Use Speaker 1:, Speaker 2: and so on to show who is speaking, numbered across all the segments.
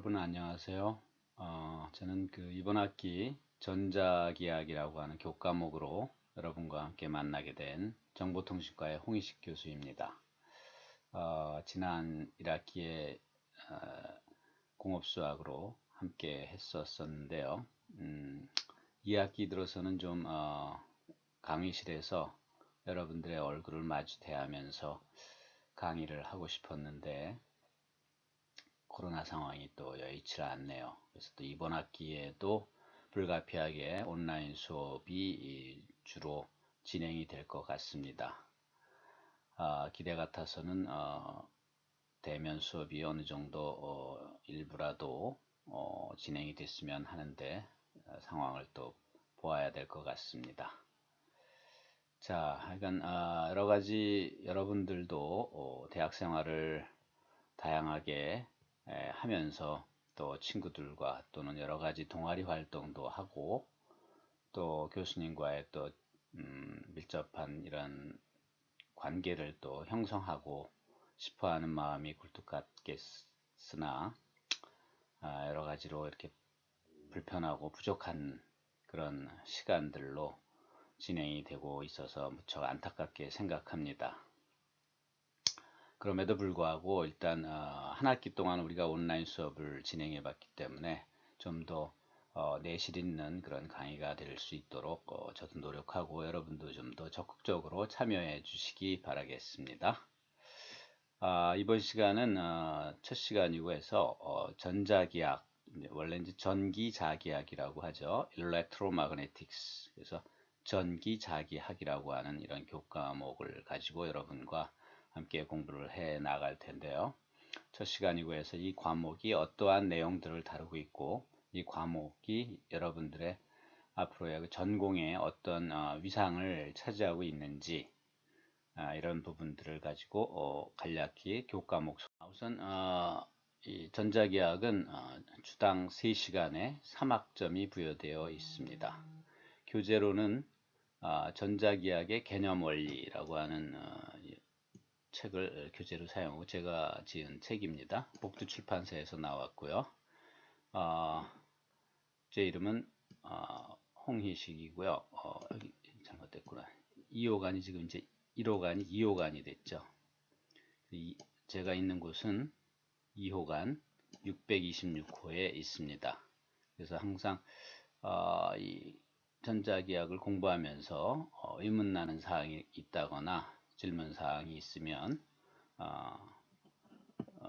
Speaker 1: 여러분 안녕하세요. 저는 이번 학기 전자기학이라고 하는 교과목으로 여러분과 함께 만나게 된 정보통신과의 홍희식 교수입니다. 지난 1학기에 공업수학으로 함께 했었는데요. 2학기 들어서는 좀 강의실에서 여러분들의 얼굴을 마주 대하면서 강의를 하고 싶었는데 코로나 상황이 또 여의치 않네요. 그래서 또 이번 학기에도 불가피하게 온라인 수업이 주로 진행이 될 것 같습니다. 기대 같아서는 대면 수업이 어느 정도 일부라도 진행이 됐으면 하는데 상황을 또 보아야 될 것 같습니다. 자, 하여간 여러 가지 여러분들도 대학 생활을 다양하게 하면서 또 친구들과 또는 여러 가지 동아리 활동도 하고 또 교수님과의 또 밀접한 이런 관계를 또 형성하고 싶어하는 마음이 굴뚝 같겠으나 여러 가지로 이렇게 불편하고 부족한 그런 시간들로 진행이 되고 있어서 무척 안타깝게 생각합니다. 그럼에도 불구하고 일단 한 학기 동안 우리가 온라인 수업을 진행해 봤기 때문에 좀 더 내실 있는 그런 강의가 될 수 있도록 저도 노력하고 여러분도 좀 더 적극적으로 참여해 주시기 바라겠습니다. 이번 시간은 첫 시간이고 해서 전자기학, 원래 이제 전기자기학이라고 하죠. Electromagnetics. 그래서 전기자기학이라고 하는 이런 교과목을 가지고 여러분과 함께 공부를 해 나갈 텐데요. 첫 시간이고 해서 이 과목이 어떠한 내용들을 다루고 있고 이 과목이 여러분들의 앞으로의 전공에 어떤 위상을 차지하고 있는지 이런 부분들을 가지고 간략히 교과목 우선 이 전자기학은 주당 3시간에 3학점이 부여되어 있습니다. 교재로는 전자기학의 개념 원리라고 하는 책을 교재로 사용하고 제가 지은 책입니다. 복두 출판사에서 나왔고요. 제 이름은 홍희식이고요. 여기 잘못됐구나. 2호간이 지금 이제 1호간이 2호간이 됐죠. 제가 있는 곳은 2호간 626호에 있습니다. 그래서 항상 이 전자기학을 공부하면서 의문나는 사항이 있다거나 질문 사항이 있으면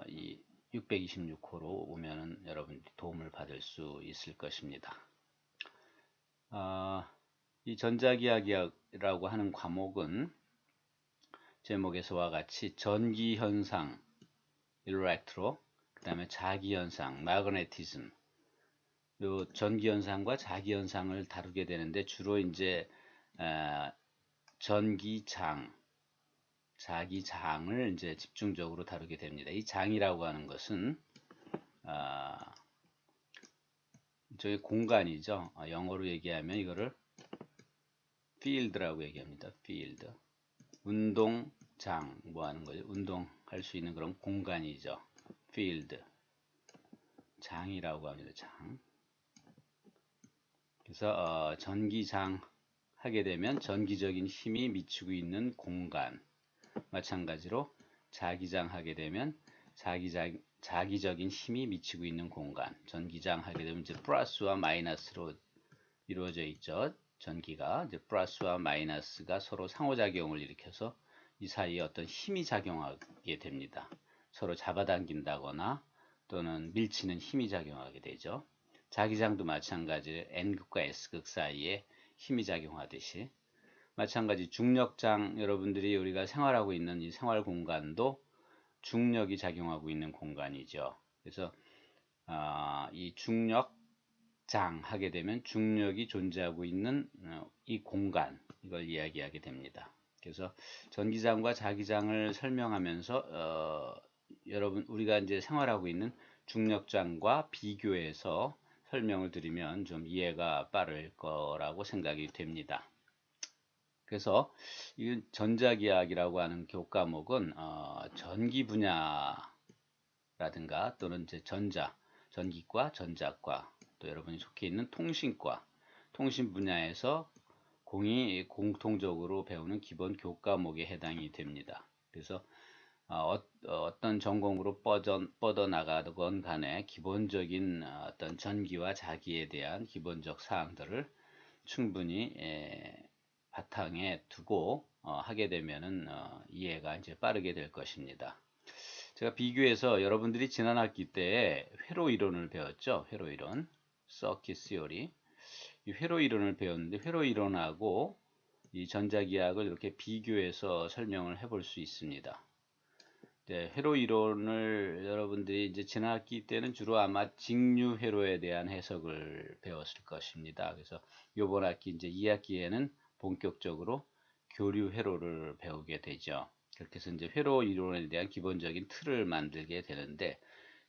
Speaker 1: 이 626호로 오면은 여러분 도움을 받을 수 있을 것입니다. 이 전자기학이라고 하는 과목은 제목에서와 같이 전기현상, 일렉트로, 그 다음에 자기현상, 마그네티즘, 요 전기현상과 자기현상을 다루게 되는데 주로 이제 전기장, 자기장을 이제 집중적으로 다루게 됩니다. 이 장이라고 하는 것은 저희 공간이죠. 영어로 얘기하면 이거를 field라고 얘기합니다. field. 운동장 뭐 하는 거죠? 운동할 수 있는 그런 공간이죠. field. 장이라고 합니다. 장. 그래서 전기장 하게 되면 전기적인 힘이 미치고 있는 공간. 마찬가지로 자기장 하게 되면 자기적인 힘이 미치고 있는 공간. 전기장 하게 되면 이제 플러스와 마이너스로 이루어져 있죠. 전기가 이제 플러스와 마이너스가 서로 상호작용을 일으켜서 이 사이에 어떤 힘이 작용하게 됩니다. 서로 잡아당긴다거나 또는 밀치는 힘이 작용하게 되죠. 자기장도 마찬가지로 N극과 S극 사이에 힘이 작용하듯이 마찬가지 중력장 여러분들이 우리가 생활하고 있는 이 생활 공간도 중력이 작용하고 있는 공간이죠. 그래서 이 중력장 하게 되면 중력이 존재하고 있는 이 공간 이걸 이야기하게 됩니다. 그래서 전기장과 자기장을 설명하면서 여러분 우리가 이제 생활하고 있는 중력장과 비교해서 설명을 드리면 좀 이해가 빠를 거라고 생각이 됩니다. 그래서 이 전자기학이라고 하는 교과목은 전기 분야라든가 또는 이제 전기과, 전자과, 또 여러분이 속해 있는 통신과, 통신 분야에서 공통적으로 배우는 기본 교과목에 해당이 됩니다. 그래서 어떤 전공으로 뻗어나가건 간에 기본적인 어떤 전기와 자기에 대한 기본적 사항들을 충분히 바탕에 두고 하게 되면은 이해가 이제 빠르게 될 것입니다. 제가 비교해서 여러분들이 지난 학기 때 회로 이론을 배웠죠. 회로 이론, 서킷 시어리. 이 회로 이론을 배웠는데 회로 이론하고 이 전자기학을 이렇게 비교해서 설명을 해볼 수 있습니다. 네, 회로 이론을 여러분들이 이제 지난 학기 때는 주로 아마 직류 회로에 대한 해석을 배웠을 것입니다. 그래서 이번 학기 이제 2학기에는 본격적으로 교류 회로를 배우게 되죠. 그렇게 해서 이제 회로 이론에 대한 기본적인 틀을 만들게 되는데,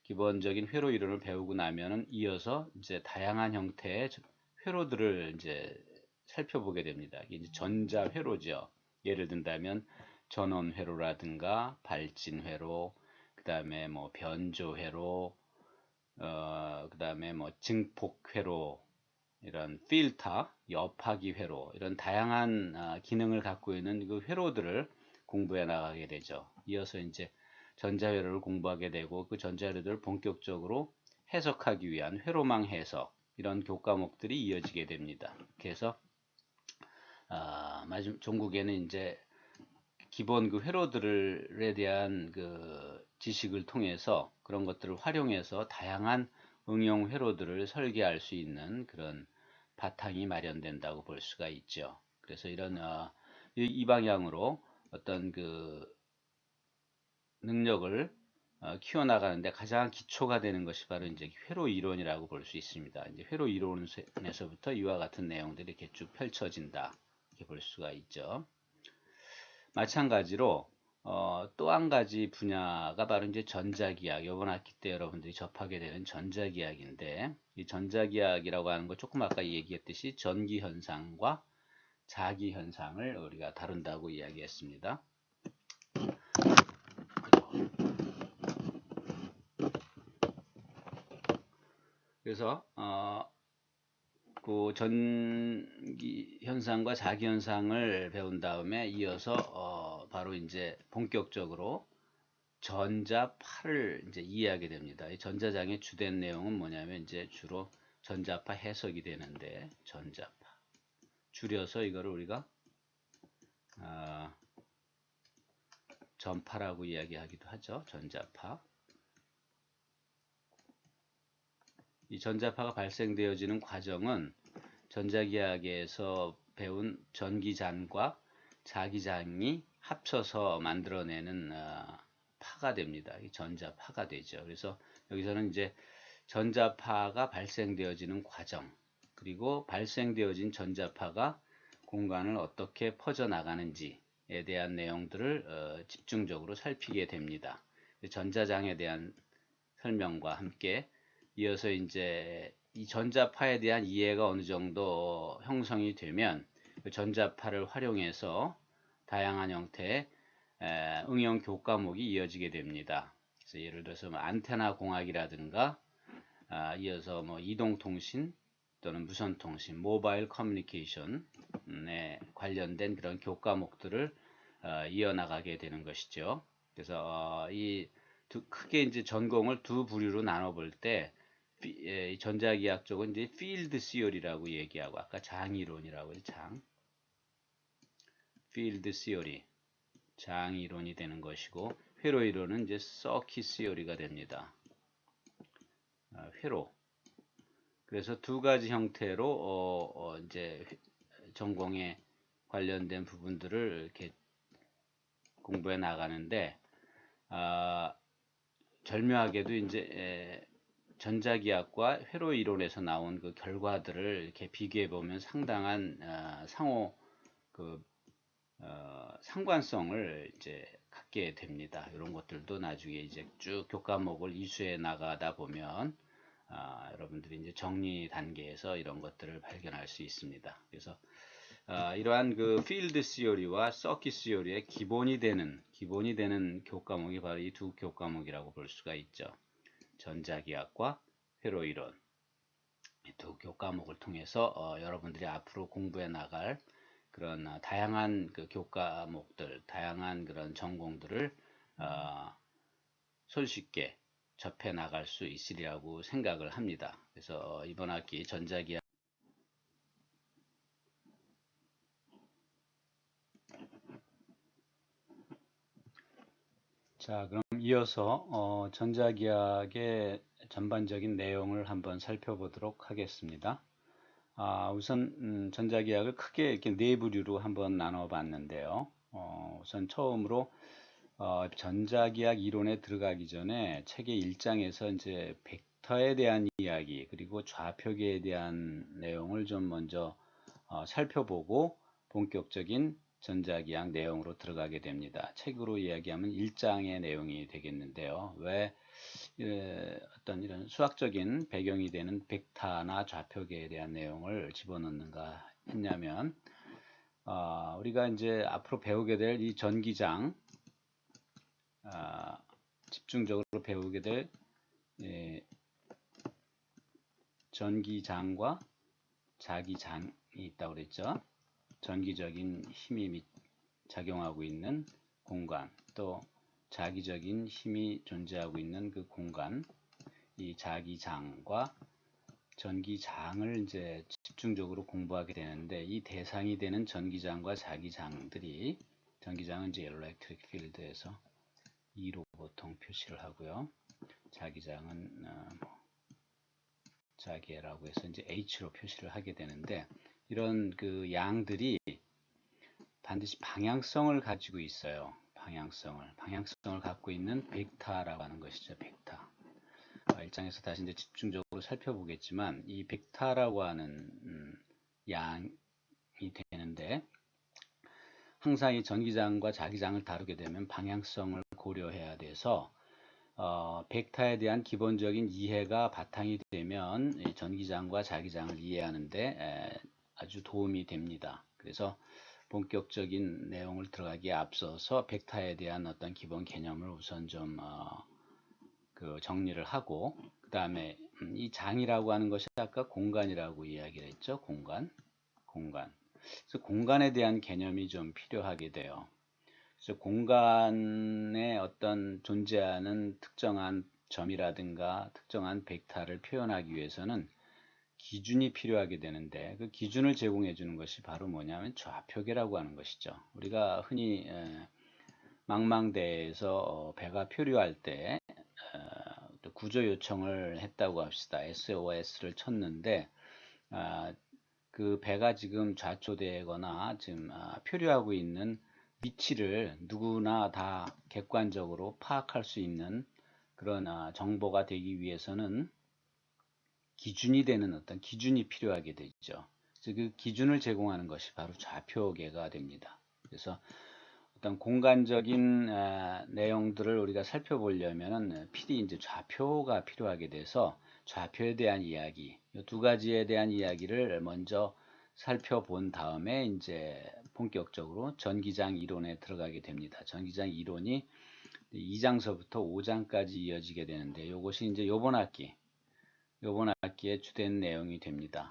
Speaker 1: 기본적인 회로 이론을 배우고 나면은 이어서 이제 다양한 형태의 회로들을 이제 살펴보게 됩니다. 이게 이제 전자 회로죠. 예를 든다면 전원 회로라든가 발진 회로, 그 다음에 뭐 변조 회로, 그 다음에 뭐 증폭 회로, 이런 필터, 엽하기 회로, 이런 다양한 기능을 갖고 있는 그 회로들을 공부해 나가게 되죠. 이어서 이제 전자회로를 공부하게 되고, 그 전자회로들을 본격적으로 해석하기 위한 회로망 해석, 이런 교과목들이 이어지게 됩니다. 그래서 종국에는 이제 기본 그 회로들에 대한 그 지식을 통해서 그런 것들을 활용해서 다양한 응용 회로들을 설계할 수 있는 그런 바탕이 마련된다고 볼 수가 있죠. 그래서 이런 이 방향으로 어떤 그 능력을 키워나가는데 가장 기초가 되는 것이 바로 이제 회로 이론이라고 볼 수 있습니다. 이제 회로 이론에서부터 이와 같은 내용들이 이렇게 쭉 펼쳐진다, 이렇게 볼 수가 있죠. 마찬가지로 또 한 가지 분야가 바로 이제 전자기학, 이번 학기 때 여러분들이 접하게 되는 전자기학인데, 이 전자기학이라고 하는 거 조금 아까 얘기했듯이 전기 현상과 자기 현상을 우리가 다룬다고 이야기했습니다. 그래서 그 전기 현상과 자기 현상을 배운 다음에 이어서 바로 이제 본격적으로 전자파를 이제 이해하게 됩니다. 이 전자장의 주된 내용은 뭐냐면 이제 주로 전자파 해석이 되는데, 전자파 줄여서 이거를 우리가 전파라고 이야기하기도 하죠. 전자파. 이 전자파가 발생되어지는 과정은 전자기학에서 배운 전기장과 자기장이 합쳐서 만들어내는 파가 됩니다. 이 전자파가 되죠. 그래서 여기서는 이제 전자파가 발생되어지는 과정, 그리고 발생되어진 전자파가 공간을 어떻게 퍼져나가는지에 대한 내용들을 집중적으로 살피게 됩니다. 전자장에 대한 설명과 함께 이어서 이제 이 전자파에 대한 이해가 어느 정도 형성이 되면 그 전자파를 활용해서 다양한 형태의 응용 교과목이 이어지게 됩니다. 그래서 예를 들어서 뭐 안테나 공학이라든가 이어서 뭐 이동통신 또는 무선통신, 모바일 커뮤니케이션에 관련된 그런 교과목들을 이어나가게 되는 것이죠. 그래서 크게 이제 전공을 두 부류로 나눠볼 때, 전자기학 쪽은 이제 필드 시어리라고 얘기하고, 아까 장이론이라고 해서 필드 시어리, 장이론이 되는 것이고, 회로 이론은 이제 서킷 시어리가 됩니다. 회로. 그래서 두 가지 형태로 이제 전공에 관련된 부분들을 이렇게 공부해 나가는데, 절묘하게도 이제 전자기학과 회로 이론에서 나온 그 결과들을 이렇게 비교해 보면 상당한 상호 상관성을 이제 갖게 됩니다. 이런 것들도 나중에 이제 쭉 교과목을 이수해 나가다 보면 여러분들이 이제 정리 단계에서 이런 것들을 발견할 수 있습니다. 그래서 이러한 그 필드 시어리와 서킷 시어리의 기본이 되는 교과목이 바로 이 두 교과목이라고 볼 수가 있죠. 전자기학과 회로 이론 이 두 교과목을 통해서 여러분들이 앞으로 공부해 나갈 그런 다양한 그 교과목들, 다양한 그런 전공들을 손쉽게 접해 나갈 수 있으리라고 생각을 합니다. 그래서 이번 학기 전자기학 자, 그럼 이어서 전자기학의 전반적인 내용을 한번 살펴보도록 하겠습니다. 우선 전자기학을 크게 이렇게 네 부류로 한번 나눠 봤는데요. 우선 처음으로 전자기학 이론에 들어가기 전에 책의 1장에서 이제 벡터에 대한 이야기 그리고 좌표계에 대한 내용을 좀 먼저 살펴보고 본격적인 전자기학 내용으로 들어가게 됩니다. 책으로 이야기하면 1장의 내용이 되겠는데요. 왜 어떤 이런 수학적인 배경이 되는 벡터나 좌표계에 대한 내용을 집어넣는가 했냐면 우리가 이제 앞으로 배우게 될 이 전기장 집중적으로 배우게 될 전기장과 자기장이 있다고 그랬죠. 전기적인 힘이 작용하고 있는 공간, 또 자기적인 힘이 존재하고 있는 그 공간, 이 자기장과 전기장을 이제 집중적으로 공부하게 되는데, 이 대상이 되는 전기장과 자기장들이, 전기장은 이제 electric field에서 E로 보통 표시를 하고요. 자기장은 자기라고 해서 이제 H로 표시를 하게 되는데, 이런 그 양들이 반드시 방향성을 가지고 있어요. 방향성을 갖고 있는 벡터라고 하는 것이죠. 벡터. 일장에서 다시 이제 집중적으로 살펴보겠지만, 이 벡터라고 하는 양이 되는데, 항상 이 전기장과 자기장을 다루게 되면 방향성을 고려해야 돼서 벡터에 대한 기본적인 이해가 바탕이 되면 이 전기장과 자기장을 이해하는데 아주 도움이 됩니다. 그래서 본격적인 내용을 들어가기에 앞서서 벡터에 대한 어떤 기본 개념을 우선 좀 그 정리를 하고, 그 다음에 이 장이라고 하는 것이 아까 공간이라고 이야기를 했죠. 공간. 그래서 공간에 대한 개념이 좀 필요하게 돼요. 그래서 공간에 어떤 존재하는 특정한 점이라든가 특정한 벡터를 표현하기 위해서는 기준이 필요하게 되는데, 그 기준을 제공해 주는 것이 바로 뭐냐면 좌표계라고 하는 것이죠. 우리가 흔히 망망대해에서 배가 표류할 때 구조 요청을 했다고 합시다. SOS를 쳤는데 그 배가 지금 좌초되거나 지금 표류하고 있는 위치를 누구나 다 객관적으로 파악할 수 있는 그런 정보가 되기 위해서는 기준이 되는 어떤 기준이 필요하게 되죠. 그래서 그 기준을 제공하는 것이 바로 좌표계가 됩니다. 그래서 어떤 공간적인 내용들을 우리가 살펴보려면 필히 이제 좌표가 필요하게 돼서 좌표에 대한 이야기, 이 두 가지에 대한 이야기를 먼저 살펴본 다음에 이제 본격적으로 전기장 이론에 들어가게 됩니다. 전기장 이론이 2장서부터 5장까지 이어지게 되는데, 이것이 이제 요번 학기의 주된 내용이 됩니다.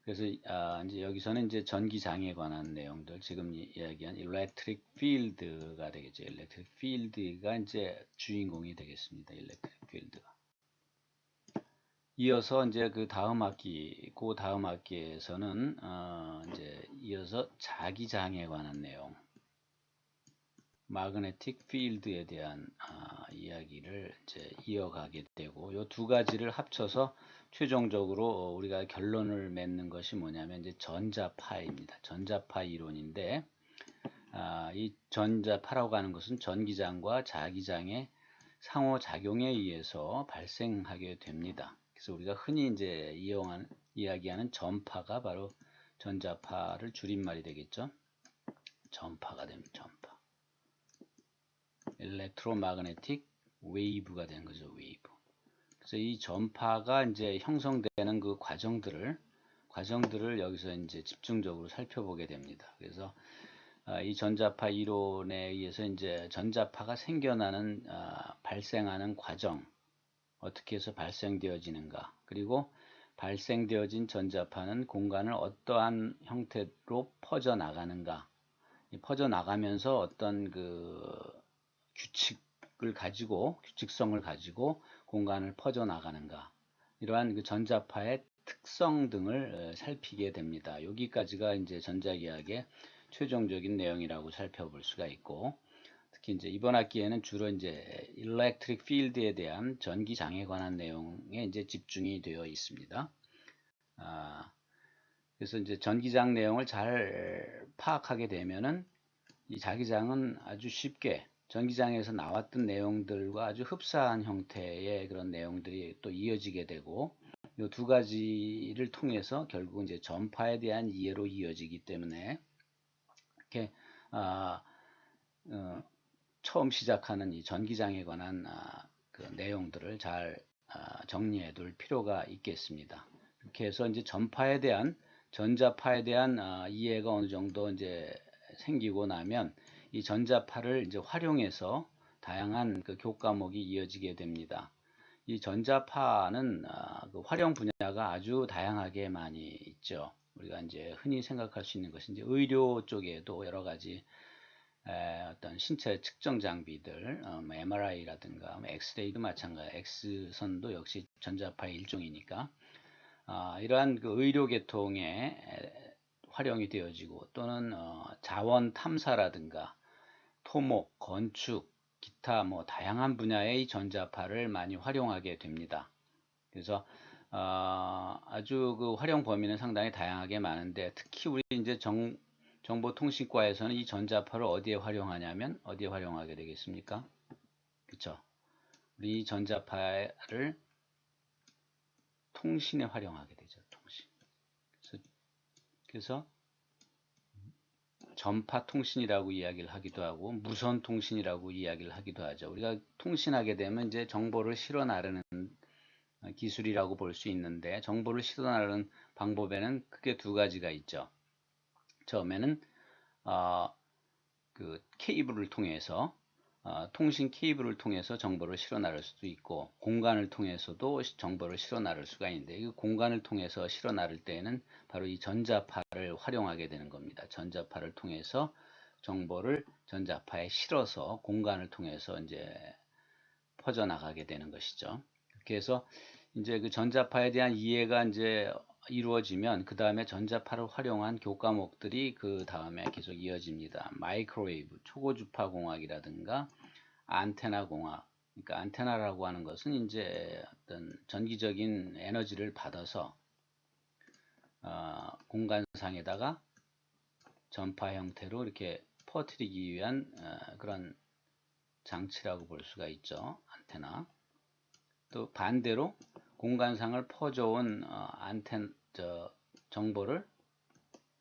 Speaker 1: 그래서 이제 여기서는 이제 전기장에 관한 내용들, 지금 이야기한 electric field가 되겠죠. electric field가 이제 주인공이 되겠습니다. electric field가. 이어서 이제 그 다음 학기에서는 이제 이어서 자기장에 관한 내용, magnetic field에 대한 이야기를 이제 이어가게 되고, 이 두 가지를 합쳐서 최종적으로 우리가 결론을 맺는 것이 뭐냐면 이제 전자파입니다. 전자파 이론인데, 이 전자파라고 하는 것은 전기장과 자기장의 상호작용에 의해서 발생하게 됩니다. 그래서 우리가 흔히 이제 이야기하는 전파가 바로 전자파를 줄임말이 되겠죠. 전파가 됩니다. 전파. 엘렉트로마그네틱 웨이브가 되는 거죠. 웨이브. 그래서 이 전파가 이제 형성되는 그 과정들을 여기서 이제 집중적으로 살펴보게 됩니다. 그래서 이 전자파 이론에 의해서 이제 전자파가 생겨나는 발생하는 과정, 어떻게 해서 발생되어지는가, 그리고 발생되어진 전자파는 공간을 어떠한 형태로 퍼져나가는가, 퍼져나가면서 어떤 규칙성을 가지고 공간을 퍼져나가는가, 이러한 전자파의 특성 등을 살피게 됩니다. 여기까지가 이제 전자기학의 최종적인 내용이라고 살펴볼 수가 있고, 특히 이제 이번 학기에는 주로 이제 일렉트릭 필드에 대한 전기 장애에 관한 내용에 이제 집중이 되어 있습니다. 그래서 이제 전기장 내용을 잘 파악하게 되면은 이 자기장은 아주 쉽게 전기장에서 나왔던 내용들과 아주 흡사한 형태의 그런 내용들이 또 이어지게 되고, 이 두 가지를 통해서 결국 이제 전파에 대한 이해로 이어지기 때문에 이렇게 처음 시작하는 이 전기장에 관한 그 내용들을 잘 정리해 둘 필요가 있겠습니다. 이렇게 해서 이제 전자파에 대한 이해가 어느 정도 이제 생기고 나면 이 전자파를 이제 활용해서 다양한 그 교과목이 이어지게 됩니다. 이 전자파는 그 활용 분야가 아주 다양하게 많이 있죠. 우리가 이제 흔히 생각할 수 있는 것은 이제 의료 쪽에도 여러 가지 어떤 신체 측정 장비들, MRI라든가 엑스레이도 마찬가지, X선도 역시 전자파의 일종이니까 이러한 그 의료 계통에 활용이 되어지고, 또는 자원 탐사라든가 토목, 건축, 기타 뭐 다양한 분야의 전자파를 많이 활용하게 됩니다. 그래서 아주 그 활용 범위는 상당히 다양하게 많은데, 특히 우리 이제 정보통신과에서는 이 전자파를 어디에 활용하냐면 어디에 활용하게 되겠습니까? 그렇죠? 우리 전자파를 통신에 활용하게 되죠. 통신. 그래서 전파통신이라고 이야기를 하기도 하고 무선통신이라고 이야기를 하기도 하죠. 우리가 통신하게 되면 이제 정보를 실어 나르는 기술이라고 볼 수 있는데, 정보를 실어 나르는 방법에는 크게 두 가지가 있죠. 처음에는 그 케이블을 통해서 통신 케이블을 통해서 정보를 실어 나를 수도 있고, 공간을 통해서도 정보를 실어 나를 수가 있는데, 이 공간을 통해서 실어 나를 때에는 바로 이 전자파를 활용하게 되는 겁니다. 전자파를 통해서 정보를 전자파에 실어서 공간을 통해서 이제 퍼져나가게 되는 것이죠. 그렇게 해서 이제 그 전자파에 대한 이해가 이제 이루어지면 그 다음에 전자파를 활용한 교과목들이 그 다음에 계속 이어집니다. 마이크로웨이브, 초고주파 공학이라든가 안테나 공학. 그러니까 안테나라고 하는 것은 이제 어떤 전기적인 에너지를 받아서 공간상에다가 전파 형태로 이렇게 퍼뜨리기 위한 그런 장치라고 볼 수가 있죠. 안테나. 또 반대로 공간상을 퍼져온 정보를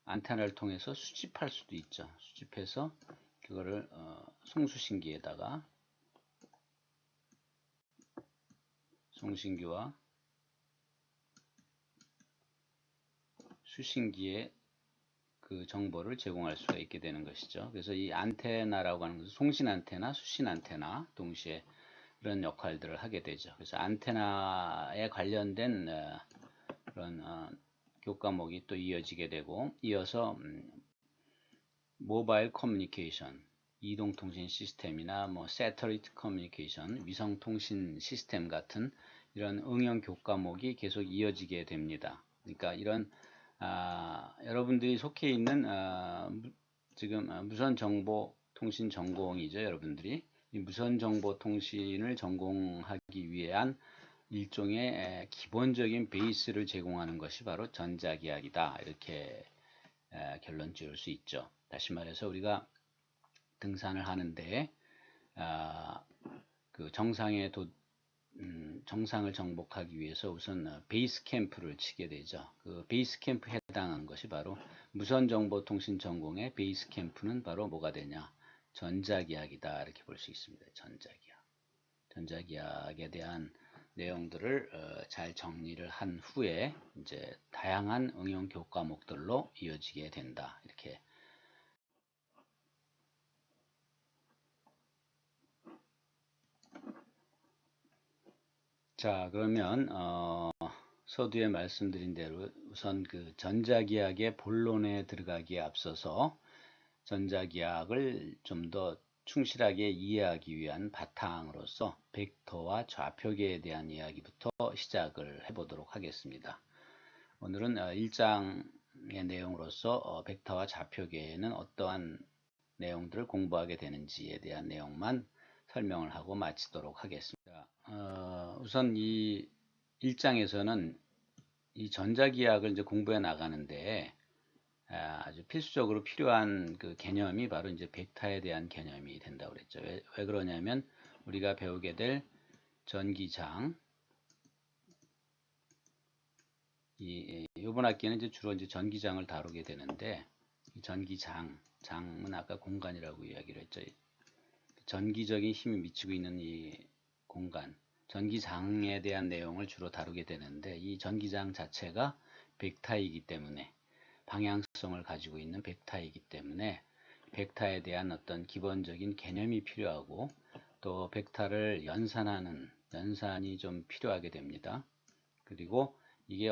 Speaker 1: 안테나를 통해서 수집할 수도 있죠. 수집해서 그거를 송수신기와 수신기에 그 정보를 제공할 수가 있게 되는 것이죠. 그래서 이 안테나라고 하는 것은 송신 안테나, 수신 안테나 동시에 그런 역할들을 하게 되죠. 그래서 안테나에 관련된 그런 교과목이 또 이어지게 되고, 이어서 모바일 커뮤니케이션, 이동통신 시스템이나 뭐 새터리트 커뮤니케이션, 위성통신 시스템 같은 이런 응용 교과목이 계속 이어지게 됩니다. 그러니까 이런 여러분들이 속해 있는 지금 무선정보통신 전공이죠. 여러분들이 이 무선정보통신을 전공하기 위한 일종의 기본적인 베이스를 제공하는 것이 바로 전자기학이다. 이렇게 결론 지을 수 있죠. 다시 말해서 우리가 등산을 하는데 그 정상을 정복하기 위해서 우선 베이스 캠프를 치게 되죠. 그 베이스 캠프에 해당한 것이 바로 무선정보통신 전공의 베이스 캠프는 바로 뭐가 되냐? 전자기학이다. 이렇게 볼 수 있습니다. 전자기학에 대한 내용들을 잘 정리를 한 후에 이제 다양한 응용 교과목들로 이어지게 된다. 이렇게. 자, 그러면 서두에 말씀드린 대로 우선 그 전자기학의 본론에 들어가기에 앞서서 전자기학을 좀 더 충실하게 이해하기 위한 바탕으로서 벡터와 좌표계에 대한 이야기부터 시작을 해보도록 하겠습니다. 오늘은 1장의 내용으로서 벡터와 좌표계에는 어떠한 내용들을 공부하게 되는지에 대한 내용만 설명을 하고 마치도록 하겠습니다. 우선 이 1장에서는 이 전자기학을 이제 공부해 나가는데 아주 필수적으로 필요한 그 개념이 바로 이제 벡터에 대한 개념이 된다고 그랬죠. 왜 그러냐면 우리가 배우게 될 전기장, 이번 학기는 이제 주로 이제 전기장을 다루게 되는데, 이 장은 아까 공간이라고 이야기를 했죠. 전기적인 힘이 미치고 있는 이 공간, 전기장에 대한 내용을 주로 다루게 되는데, 이 전기장 자체가 벡터이기 때문에, 방향성을 가지고 있는 벡터이기 때문에 벡터에 대한 어떤 기본적인 개념이 필요하고, 또 벡터를 연산이 좀 필요하게 됩니다. 그리고 이게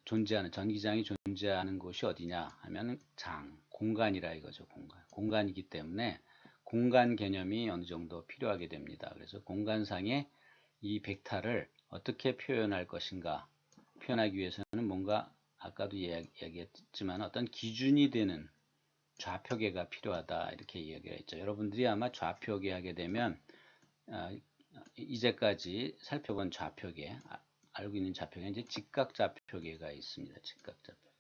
Speaker 1: 존재하는, 전기장이 존재하는 곳이 어디냐 하면 공간이라 이거죠. 공간이기 때문에 공간 개념이 어느 정도 필요하게 됩니다. 그래서 공간상에 이 벡터를 어떻게 표현할 것인가, 표현하기 위해서는 뭔가 아까도 얘기했지만 어떤 기준이 되는 좌표계가 필요하다, 이렇게 이야기를 했죠. 여러분들이 아마 좌표계 하게 되면 이제까지 살펴본 좌표계, 알고 있는 좌표계는 이제 직각좌표계가 있습니다. 직각좌표계,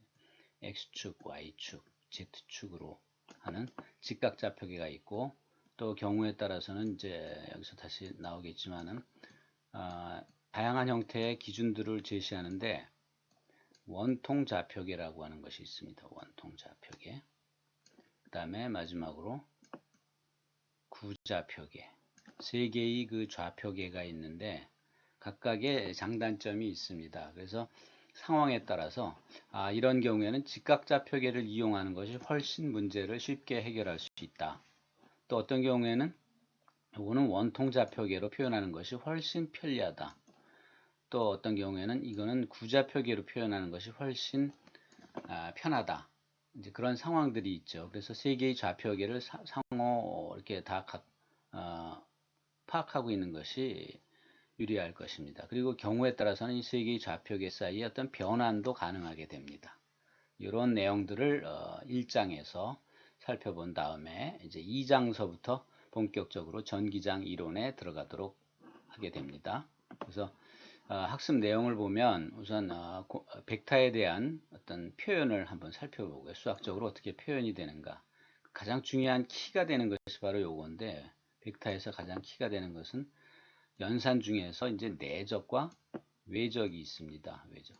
Speaker 1: X축, Y축, Z축으로 하는 직각좌표계가 있고, 또 경우에 따라서는 이제 여기서 다시 나오겠지만은 다양한 형태의 기준들을 제시하는데 원통좌표계라고 하는 것이 있습니다. 원통좌표계. 그 다음에 마지막으로 구좌표계. 세 개의 그 좌표계가 있는데 각각의 장단점이 있습니다. 그래서 상황에 따라서 이런 경우에는 직각좌표계를 이용하는 것이 훨씬 문제를 쉽게 해결할 수 있다. 또 어떤 경우에는 이거는 원통좌표계로 표현하는 것이 훨씬 편리하다. 또 어떤 경우에는 이거는 구좌표계로 표현하는 것이 훨씬 편하다. 이제 그런 상황들이 있죠. 그래서 세 개의 좌표계를 상호 이렇게 다 파악하고 있는 것이 유리할 것입니다. 그리고 경우에 따라서는 이 세 개의 좌표계 사이에 어떤 변환도 가능하게 됩니다. 이런 내용들을 1장에서 살펴본 다음에 이제 2장서부터 본격적으로 전기장 이론에 들어가도록 하게 됩니다. 그래서 학습 내용을 보면 우선 벡터에 대한 어떤 표현을 한번 살펴보고요. 수학적으로 어떻게 표현이 되는가. 가장 중요한 키가 되는 것이 바로 요건데, 벡터에서 가장 키가 되는 것은 연산 중에서 이제 내적과 외적이 있습니다. 외적.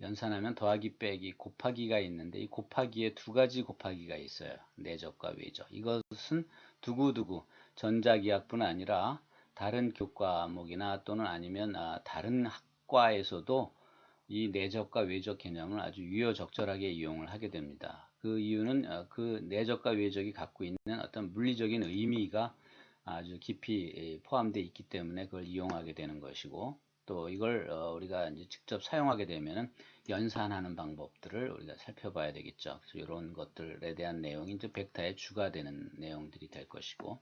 Speaker 1: 연산하면 더하기 빼기 곱하기가 있는데, 이 곱하기에 두 가지 곱하기가 있어요. 내적과 외적. 이것은 두고두고 전자기학뿐 아니라 다른 교과목이나 또는 아니면 다른 학과에서도 이 내적과 외적 개념을 아주 유효적절하게 이용을 하게 됩니다. 그 이유는 그 내적과 외적이 갖고 있는 어떤 물리적인 의미가 아주 깊이 포함되어 있기 때문에 그걸 이용하게 되는 것이고, 또 이걸 우리가 이제 직접 사용하게 되면은 연산하는 방법들을 우리가 살펴봐야 되겠죠. 그래서 이런 것들에 대한 내용이 이제 벡터의 주가 되는 내용들이 될 것이고,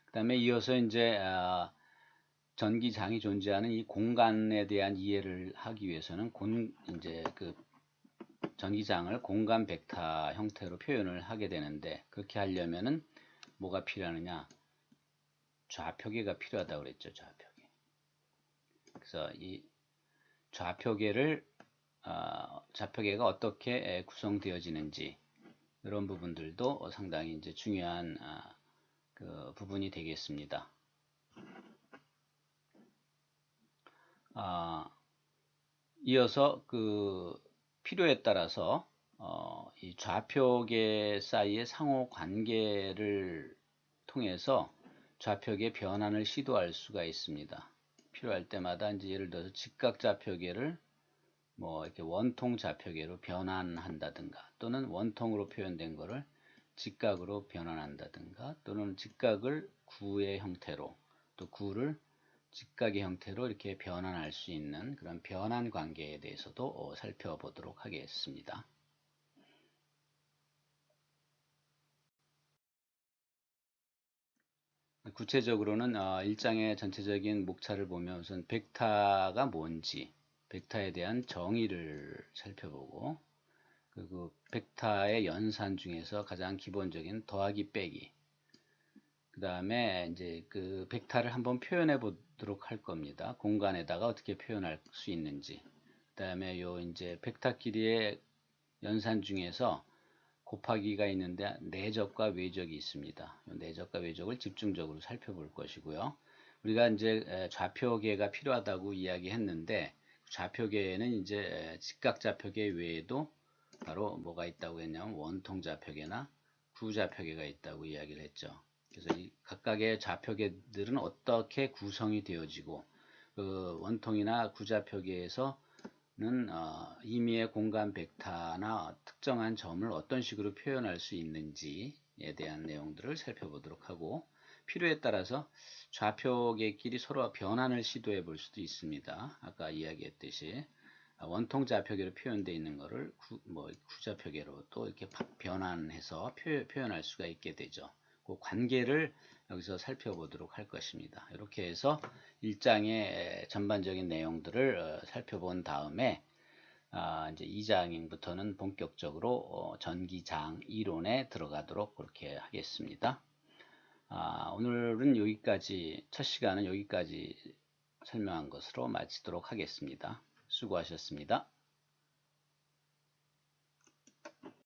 Speaker 1: 그 다음에 이어서 이제 전기장이 존재하는 이 공간에 대한 이해를 하기 위해서는 이제 그 전기장을 공간 벡터 형태로 표현을 하게 되는데, 그렇게 하려면은 뭐가 필요하느냐? 좌표계가 필요하다고 그랬죠. 좌표계. 그래서 이 좌표계가 어떻게 구성되어지는지, 이런 부분들도 상당히 이제 중요한 그 부분이 되겠습니다. 이어서 그 필요에 따라서 이 좌표계 사이의 상호 관계를 통해서 좌표계 변환을 시도할 수가 있습니다. 필요할 때마다 이제 예를 들어서 직각좌표계를 뭐 이렇게 원통 좌표계로 변환한다든가, 또는 원통으로 표현된 거를 직각으로 변환한다든가, 또는 직각을 구의 형태로, 또 구를 직각의 형태로 이렇게 변환할 수 있는 그런 변환 관계에 대해서도 살펴보도록 하겠습니다. 구체적으로는 일장의 전체적인 목차를 보면 우선 벡터가 뭔지, 벡터에 대한 정의를 살펴보고, 그리고 벡터의 연산 중에서 가장 기본적인 더하기 빼기, 그 다음에 이제 그 벡터를 한번 표현해 보도록 할 겁니다. 공간에다가 어떻게 표현할 수 있는지. 그 다음에 요 이제 벡터 길이의 연산 중에서 곱하기가 있는데 내적과 외적이 있습니다. 내적과 외적을 집중적으로 살펴볼 것이고요. 우리가 이제 좌표계가 필요하다고 이야기했는데 좌표계에는 이제 직각좌표계 외에도 바로 뭐가 있다고 했냐면 원통좌표계나 구좌표계가 있다고 이야기를 했죠. 그래서 이 각각의 좌표계들은 어떻게 구성이 되어지고 그 원통이나 구좌표계에서 는 임의의 공간 벡터나 특정한 점을 어떤 식으로 표현할 수 있는지에 대한 내용들을 살펴보도록 하고, 필요에 따라서 좌표계끼리 서로 변환을 시도해 볼 수도 있습니다. 아까 이야기했듯이 원통 좌표계로 표현되어 있는 것을 구좌표계로 또 이렇게 변환해서 표현할 수가 있게 되죠. 그 관계를 여기서 살펴보도록 할 것입니다. 이렇게 해서 1장의 전반적인 내용들을 살펴본 다음에 이제 2장부터는 본격적으로 전기장 이론에 들어가도록 그렇게 하겠습니다. 오늘은 여기까지, 첫 시간은 여기까지 설명한 것으로 마치도록 하겠습니다. 수고하셨습니다.